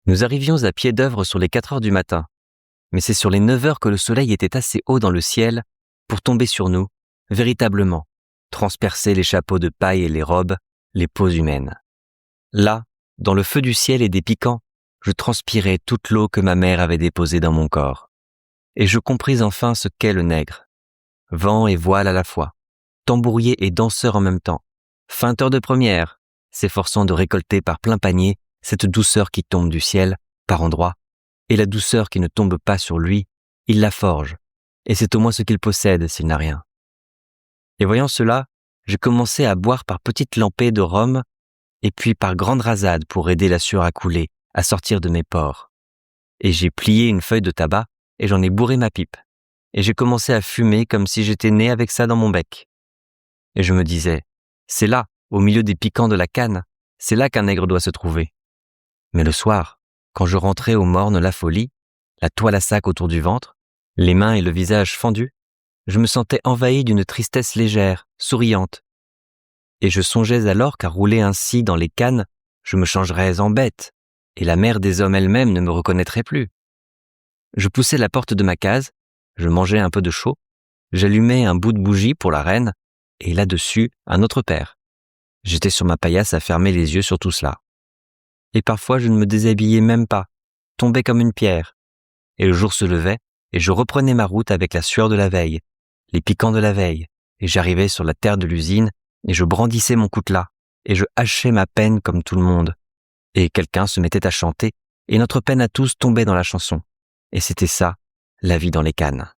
Nous arrivions à pied d'œuvre sur les 4 heures du matin, mais c'est sur les 9 heures que le soleil était assez haut dans le ciel pour tomber sur nous, véritablement, transpercer les chapeaux de paille et les robes, les peaux humaines. Là, dans le feu du ciel et des piquants, je transpirais toute l'eau que ma mère avait déposée dans mon corps. Et je compris enfin ce qu'est le nègre. Vent et voile à la fois, tambourier et danseur en même temps, feinteur de première, s'efforçant de récolter par plein panier cette douceur qui tombe du ciel, par endroits, et la douceur qui ne tombe pas sur lui, il la forge, et c'est au moins ce qu'il possède s'il n'a rien. Et voyant cela, j'ai commencé à boire par petites lampées de rhum, et puis par grandes rasades pour aider la sueur à couler, à sortir de mes pores. Et j'ai plié une feuille de tabac, et j'en ai bourré ma pipe, et j'ai commencé à fumer comme si j'étais né avec ça dans mon bec. Et je me disais, c'est là, au milieu des piquants de la canne, c'est là qu'un nègre doit se trouver. Mais le soir, quand je rentrais au morne la folie, la toile à sac autour du ventre, les mains et le visage fendus, je me sentais envahi d'une tristesse légère, souriante. Et je songeais alors qu'à rouler ainsi dans les cannes, je me changerais en bête, et la mère des hommes elle-même ne me reconnaîtrait plus. Je poussais la porte de ma case, je mangeais un peu de chaud, j'allumais un bout de bougie pour la reine, et là-dessus, un autre père. J'étais sur ma paillasse à fermer les yeux sur tout cela. Et parfois je ne me déshabillais même pas, tombais comme une pierre. Et le jour se levait, et je reprenais ma route avec la sueur de la veille, les piquants de la veille, et j'arrivais sur la terre de l'usine, et je brandissais mon coutelas, et je hachais ma peine comme tout le monde. Et quelqu'un se mettait à chanter, et notre peine à tous tombait dans la chanson. Et c'était ça, la vie dans les cannes.